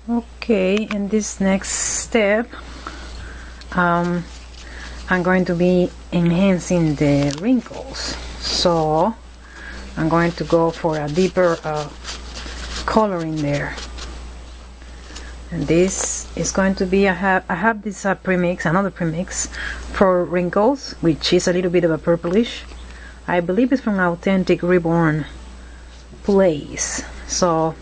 Okay, in this next step, I'm going to be enhancing the wrinkles. So I'm going to go for a deeper coloring there. And this is going to be, I have this premix, another premix for wrinkles, which is a little bit of a purplish. I believe it's from Authentic Reborn Place. So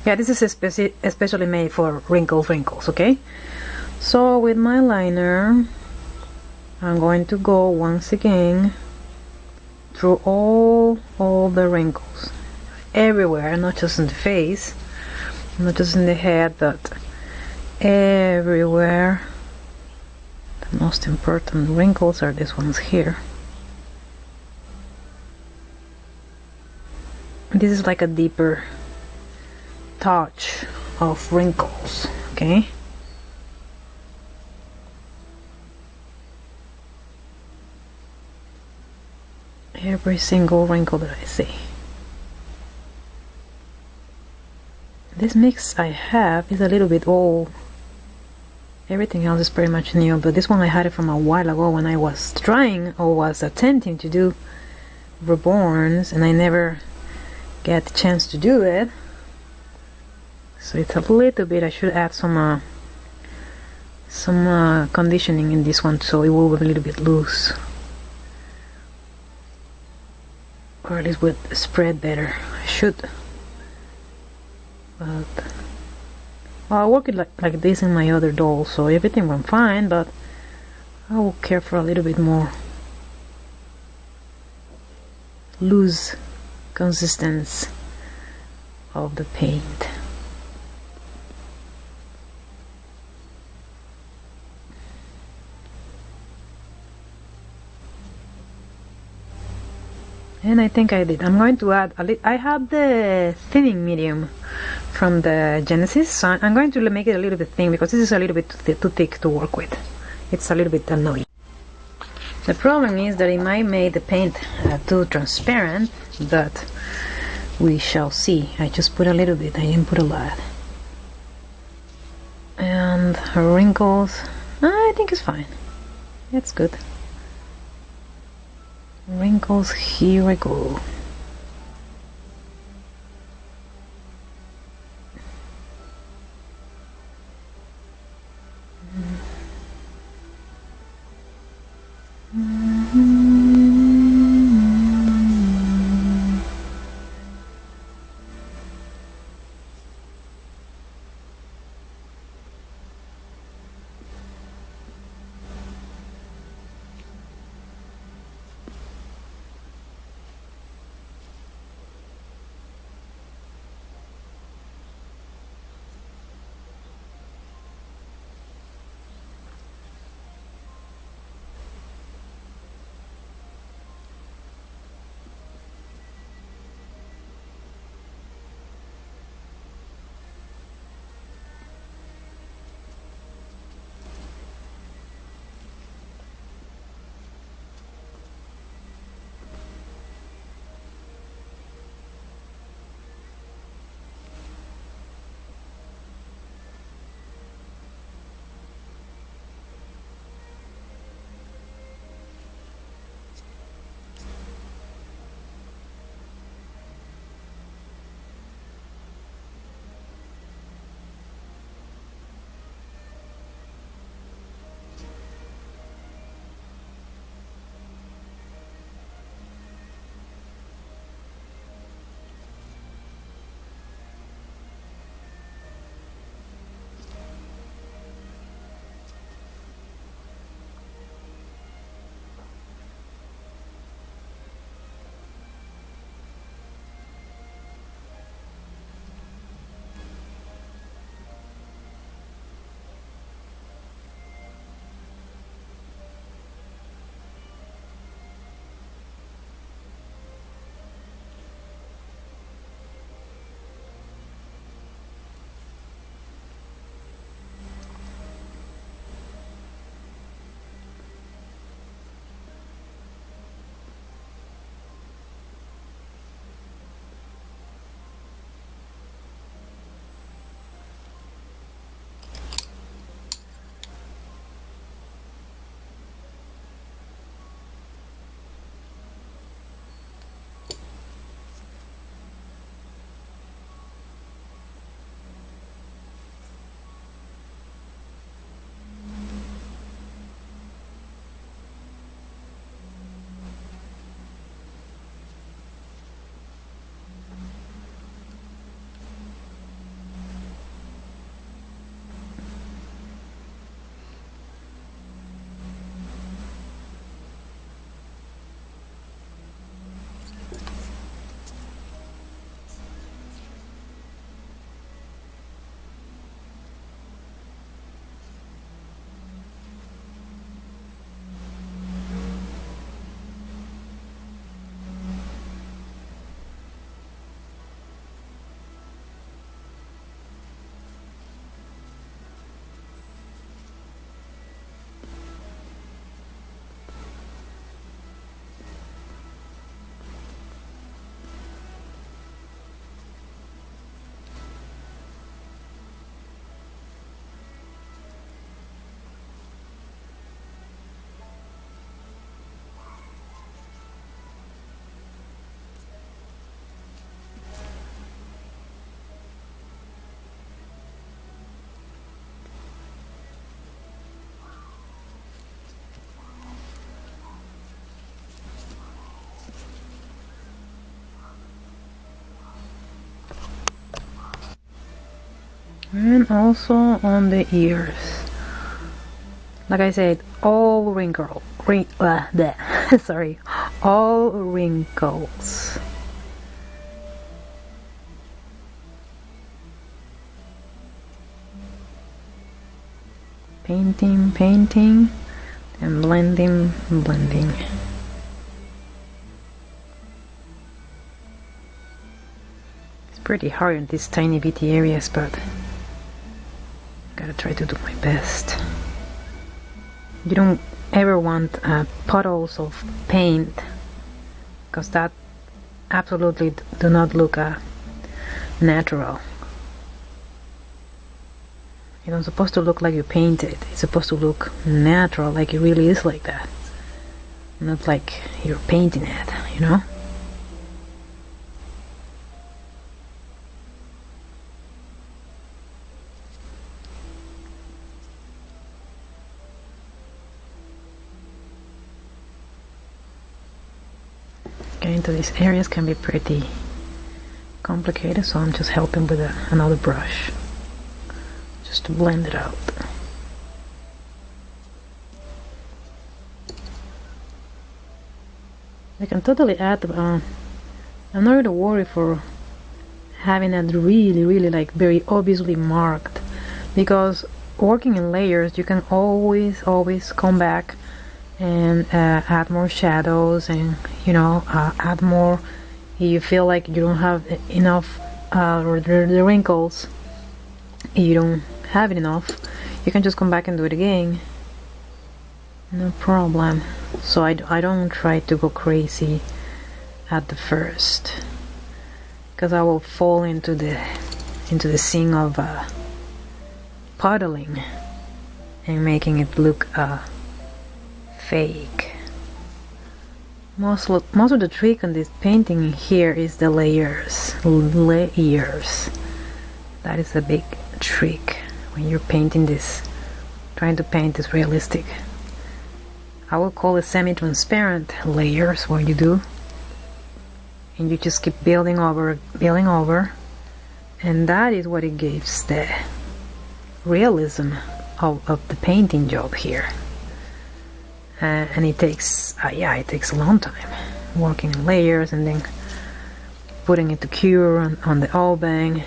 yeah, this is especially made for wrinkles, okay? So with my liner, I'm going to go once again through all the wrinkles, everywhere, not just in the face, not just in the head, but everywhere. The most important wrinkles are these ones here. This is like a deeper touch of wrinkles, okay? Every single wrinkle that I see. This mix I have is a little bit old. Everything else is pretty much new, but this one I had it from a while ago when I was trying or was attempting to do Reborns, and I never get the chance to do it. So it's a little bit, I should add some conditioning in this one so it will be a little bit loose, or at least would spread better. I should, but well, I work it like this in my other doll, so everything went fine, but I will care for a little bit more loose consistency of the paint. And I think I did. I'm going to add a little. I have the thinning medium from the Genesis, so I'm going to make it a little bit thin because this is a little bit too thick to work with. It's a little bit annoying. The problem is that it might make the paint too transparent, but we shall see. I just put a little bit, I didn't put a lot. And her wrinkles, I think it's fine. It's good. Wrinkles, here I go. And also on the ears. Like I said, all sorry, all wrinkles. Painting, painting, and blending, blending. It's pretty hard in these tiny bitty areas, but gotta try to do my best. You don't ever want puddles of paint, because that absolutely do not look natural. You don't supposed to look like you painted. It's supposed to look natural, like it really is like that. Not like you're painting it, you know? Getting into these areas can be pretty complicated, so I'm just helping with another brush, just to blend it out. I can totally add, I'm not really worried for having that really like very obviously marked, because working in layers you can always come back and add more shadows, and you know, add more if you feel like you don't have enough, or the wrinkles, you don't have it enough, you can just come back and do it again, no problem. So I don't try to go crazy at the first, because I will fall into the sin of puddling and making it look fake. Most of the trick on this painting here is the layers. That is a big trick when you're painting this, trying to paint this realistic. I will call it semi-transparent layers, what you do, and you just keep building over, and that is what it gives the realism of the painting job here. And it takes it takes a long time working in layers and then putting it to cure on the oil bang,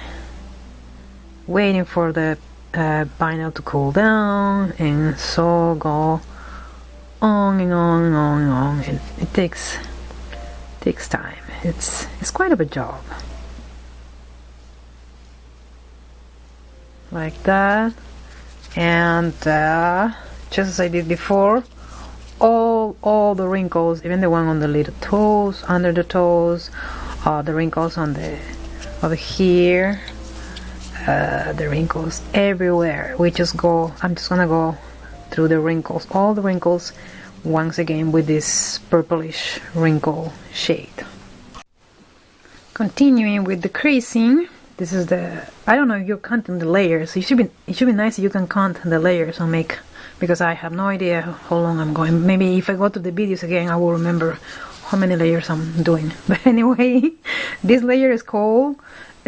waiting for the vinyl to cool down, and so go on and on, and it takes time. It's quite of a job. Like that, and just as I did before, all the wrinkles, even the one on the little toes, under the toes, the wrinkles on the over here, the wrinkles everywhere. I'm just gonna go through the wrinkles, all the wrinkles, once again with this purplish wrinkle shade. Continuing with the creasing, this is I don't know if you're counting the layers. It should be nice if you can count the layers and make, because I have no idea how long I'm going. Maybe if I go to the videos again, I will remember how many layers I'm doing. But anyway, this layer is called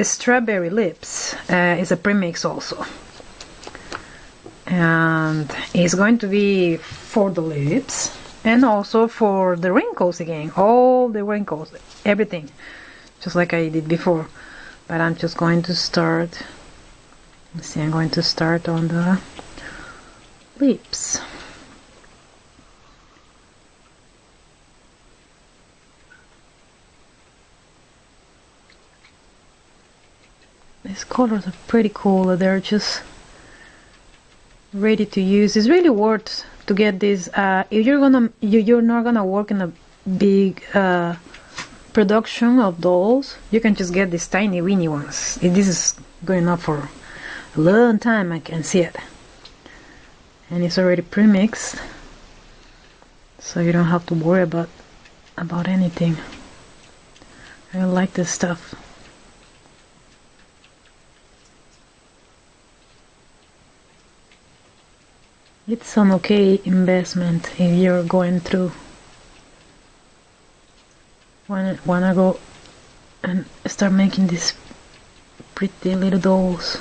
Strawberry Lips. It's a premix also, and it's going to be for the lips and also for the wrinkles again, all the wrinkles, everything, just like I did before. But I'm just going to start, let's see, I'm going to start on the lips. These colors are pretty cool. They're just ready to use. It's really worth to get this. If you're not gonna work in a big production of dolls, you can just get these tiny weeny ones. This is going up for a long time, I can see it, and it's already pre-mixed, so you don't have to worry about anything. I like this stuff. It's an okay investment if you're going through wanna go and start making these pretty little dolls.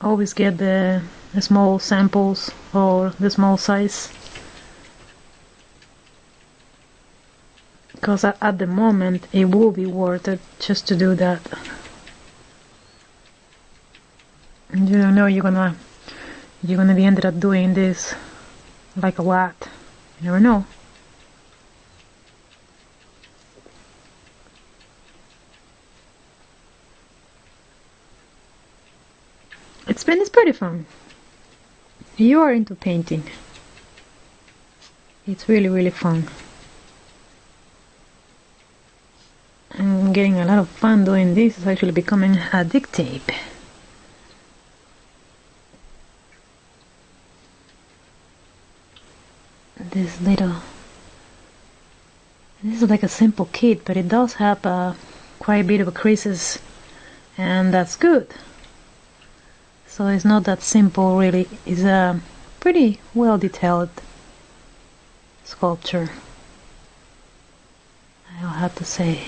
always get the small samples or the small size, because at the moment it will be worth it just to do that. You don't know, you're gonna be ended up doing this like a lot. You never know. It's pretty fun. If you are into painting, it's really fun. I'm getting a lot of fun doing this. It's actually becoming addictive. This is like a simple kit, but it does have quite a bit of creases, and that's good. So it's not that simple really. It's a pretty well detailed sculpture, I'll have to say.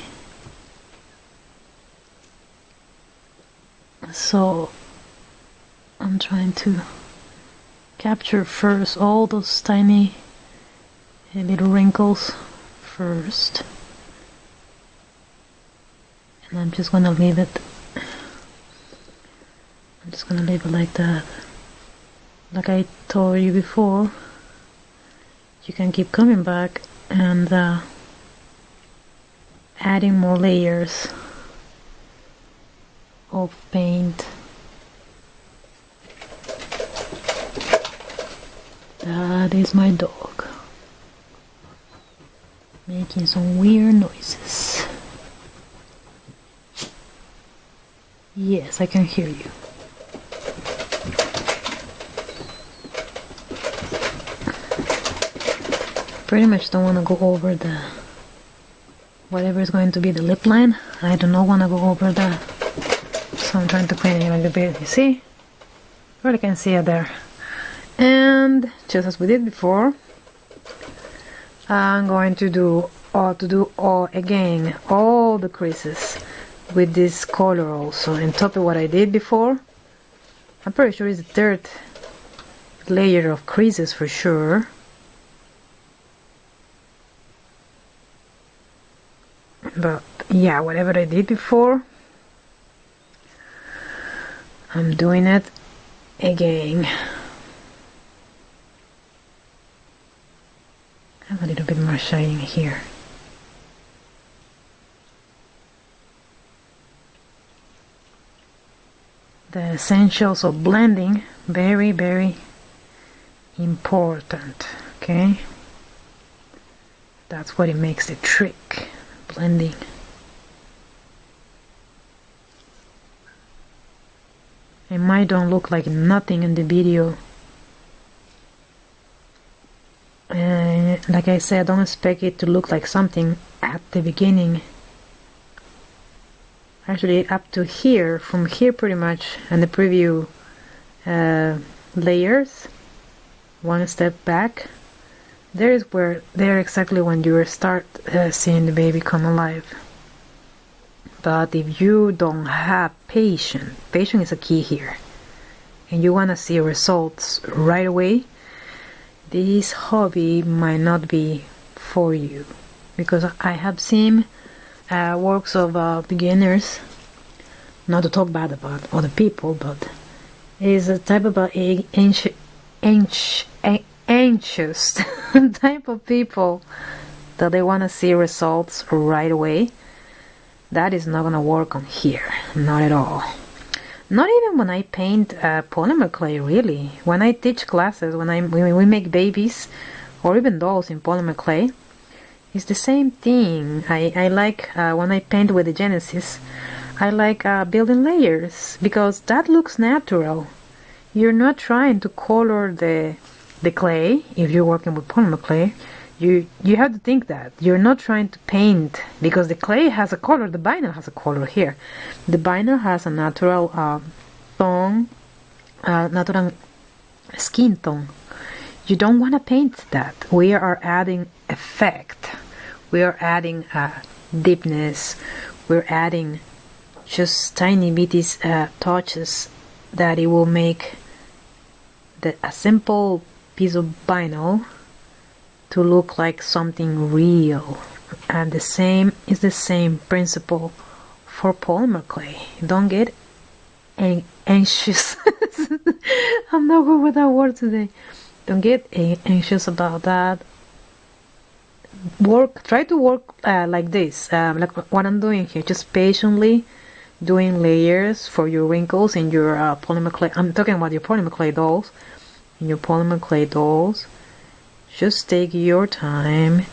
So I'm trying to capture first all those tiny little wrinkles first, and I'm just gonna leave it like that. Like I told you before, you can keep coming back and adding more layers of paint. That is my dog making some weird noises. Yes, I can hear you. Pretty much don't want to go over the whatever is going to be the lip line. I do not want to go over that, so I'm trying to paint it a little bit. You see? Really can see it there. And just as we did before, I'm going to do all the creases with this color also, on top of what I did before. I'm pretty sure it's the third layer of creases for sure. But yeah, whatever I did before, I'm doing it again. Have a little bit more shining here. The essentials of blending, very important. Okay, that's what it makes the trick. Blending. It might don't look like nothing in the video. Like I said, don't expect it to look like something at the beginning. Actually, up to here, from here pretty much, and the preview layers, one step back, there exactly when you start seeing the baby come alive. But if you don't have patience is a key here, and you want to see results right away, this hobby might not be for you. Because I have seen works of beginners, not to talk bad about other people, but is a type of anxious type of people that they want to see results right away. That is not gonna work on here, not at all. Not even when I paint polymer clay, really. When I teach classes, when we make babies or even dolls in polymer clay, it's the same thing. I like when I paint with the Genesis, I like building layers because that looks natural. You're not trying to color the clay. If you're working with polymer clay, you have to think that you're not trying to paint because the clay has a color. The vinyl has a color here. The vinyl has a natural tone, natural skin tone. You don't want to paint that. We are adding effect. We are adding deepness. We're adding just tiny bitty touches that it will make a simple piece of vinyl to look like something real. And the same is the same principle for polymer clay. Don't get anxious. I'm not good with that word today. Don't get anxious about that. Try to work like this, like what I'm doing here, just patiently doing layers for your wrinkles in your polymer clay. I'm talking about your polymer clay dolls. In your polymer clay dolls, just take your time,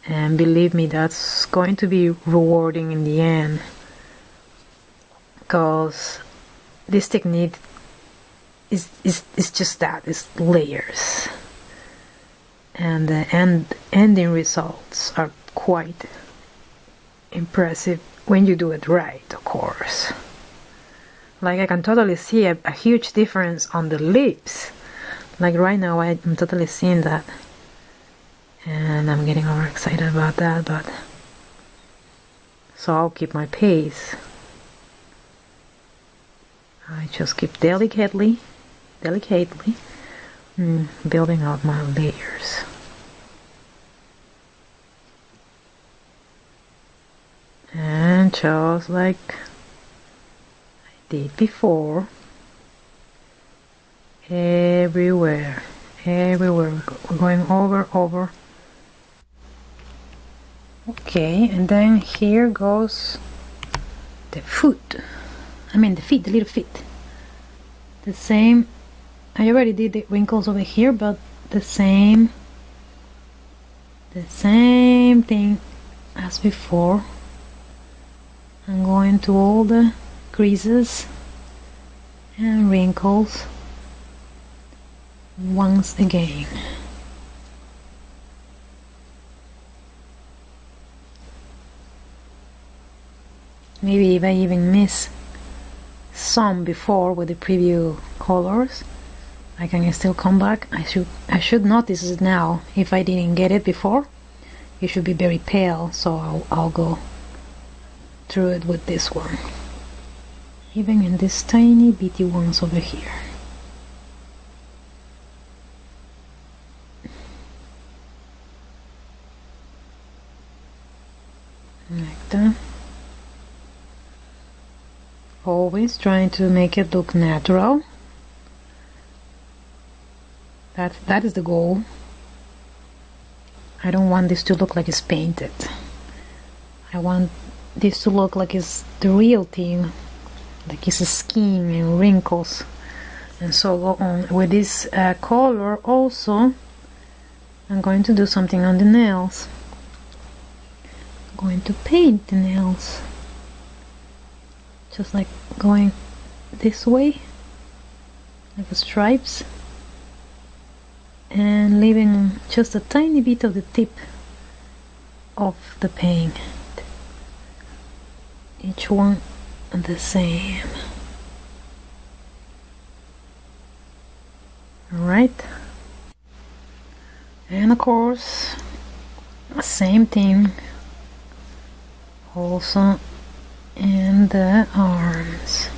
and believe me, that's going to be rewarding in the end, because this technique is just that, it's layers, and the ending results are quite impressive when you do it right, of course. Like, I can totally see a huge difference on the lips. Like right now, I'm totally seeing that, and I'm getting overexcited about that, but so I'll keep my pace. I just keep delicately building out my layers. And just like I did before, everywhere we're going over. Okay, and then here goes the foot. I mean the feet, the little feet. The same, I already did the wrinkles over here, but the same thing as before. I'm going to all the creases and wrinkles once again. Maybe if I even miss some before with the preview colors, I can still come back. I should notice it now. If I didn't get it before, it should be very pale, so I'll go through it with this one, even in these tiny bitty ones over here. Like that. Always trying to make it look natural. That is the goal. I don't want this to look like it's painted. I want this to look like it's the real thing, like it's a skin and wrinkles and so on. With this color also, I'm going to do something on the nails. I'm going to paint the nails, just like going this way, like the stripes, and leaving just a tiny bit of the tip of the paint. Each one the same. Alright, and of course same thing also in the arms.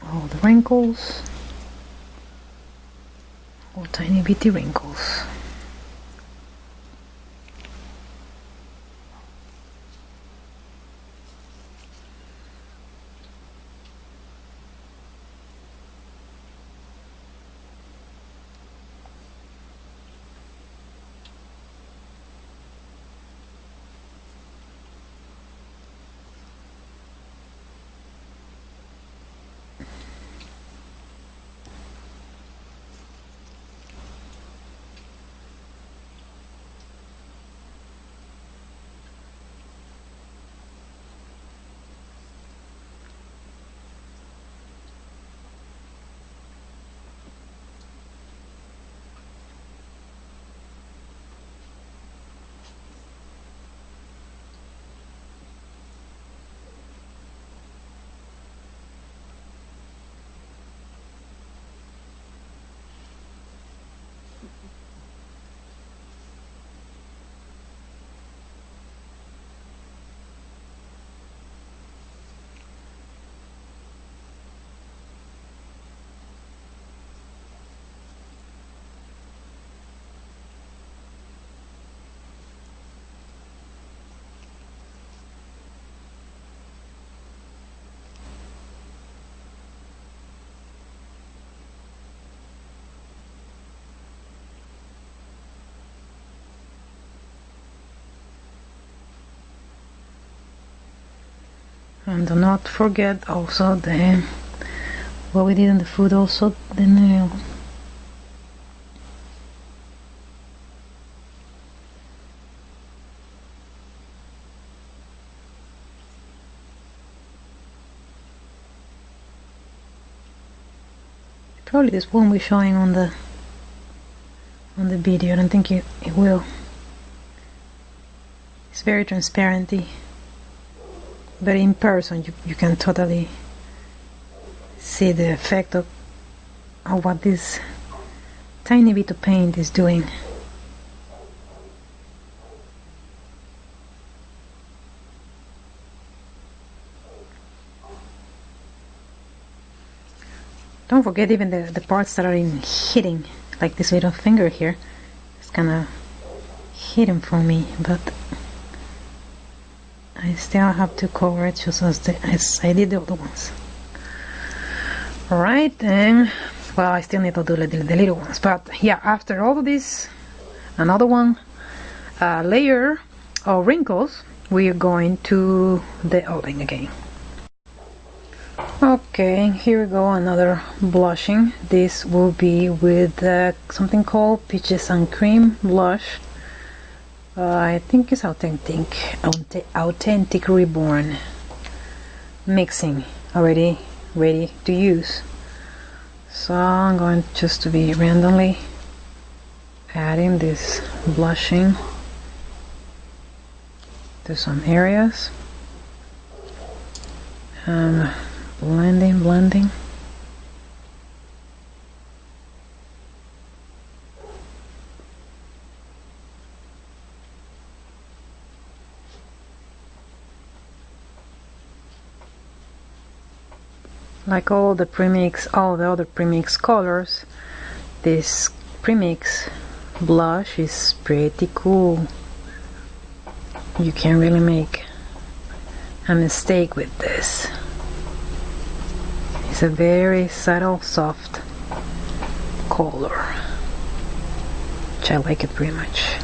All the wrinkles, all tiny bitty wrinkles. And do not forget also the what we did in the food, also the nail. Probably this won't be showing on the video. I don't think it will. It's very transparenty, but in person you can totally see the effect of what this tiny bit of paint is doing. Don't forget even the parts that are in hitting, like this little finger here. It's kind of hidden for me, but I still have to cover it just as I did the other ones. Alright, and well, I still need to do the little ones, but yeah, after all of this, another one layer of wrinkles, we are going to the oven again. Okay, here we go, another blushing. This will be with something called Peaches and Cream blush. I think it's authentic Reborn mixing, already ready to use. So I'm going just to be randomly adding this blushing to some areas. Blending. Like all the other premix colors, this premix blush is pretty cool. You can't really make a mistake with this. It's a very subtle, soft color, which I like it pretty much.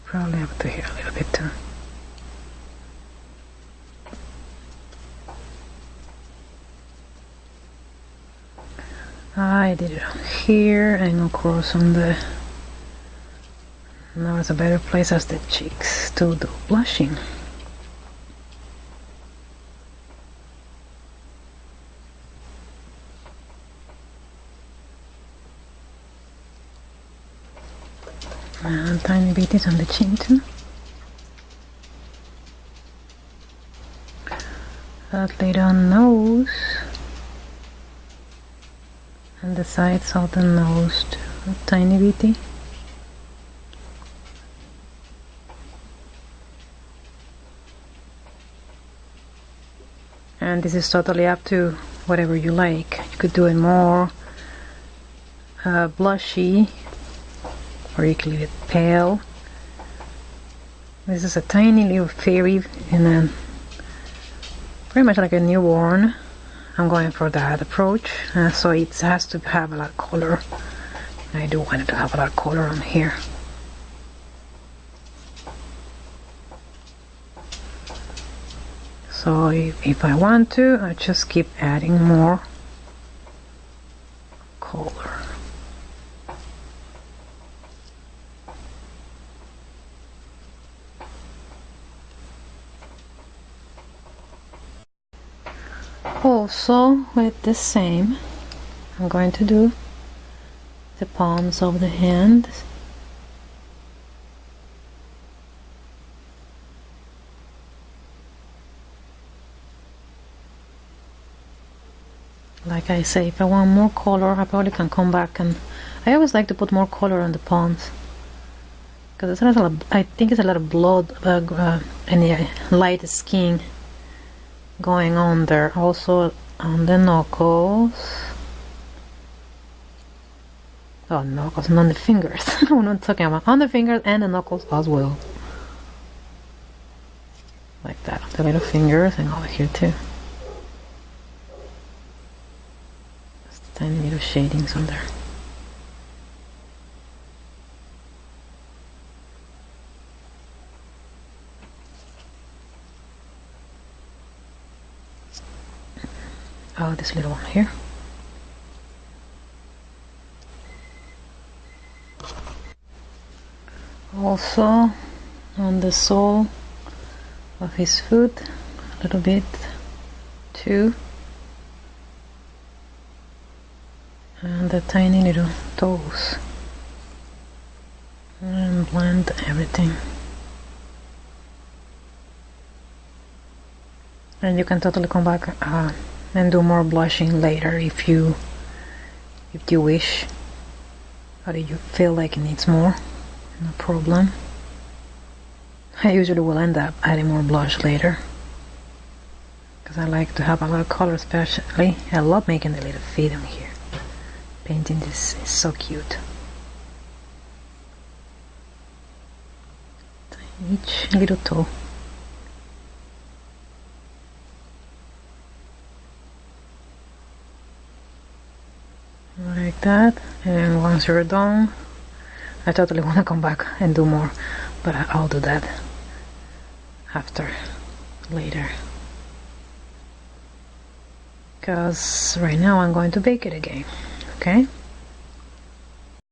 Probably up to here a little bit too. I did it on here and of course on the... Now it's a better place as the cheeks to do blushing. And tiny bit is on the chin too. That little nose. And the sides of the nose too, tiny bitty. And this is totally up to whatever you like. You could do it more blushy, or you can leave it pale. This is a tiny little fairy, and then pretty much like a newborn. I'm going for that approach, so it has to have a lot of color. I do want it to have a lot of color on here. So if I want to, I just keep adding more color. Also, with the same, I'm going to do the palms of the hands. Like I say, if I want more color, I probably can come back, and I always like to put more color on the palms because I think it's a lot of blood and light skin going on there. Also on the knuckles. Oh, knuckles, and on the fingers. I'm not talking about on the fingers and the knuckles as well. Like that, the little fingers, and over here too. Just tiny little shadings on there. this little one here. Also on the sole of his foot a little bit too, and the tiny little toes, and blend everything. And you can totally come back and do more blushing later if you wish, or if you feel like it needs more. No problem. I usually will end up adding more blush later because I like to have a lot of color, especially I love making the little feet on here. Painting this is so cute. Each little toe. Like that, and once you're done, I totally want to come back and do more, but I'll do that after, later, because right now I'm going to bake it again. Okay,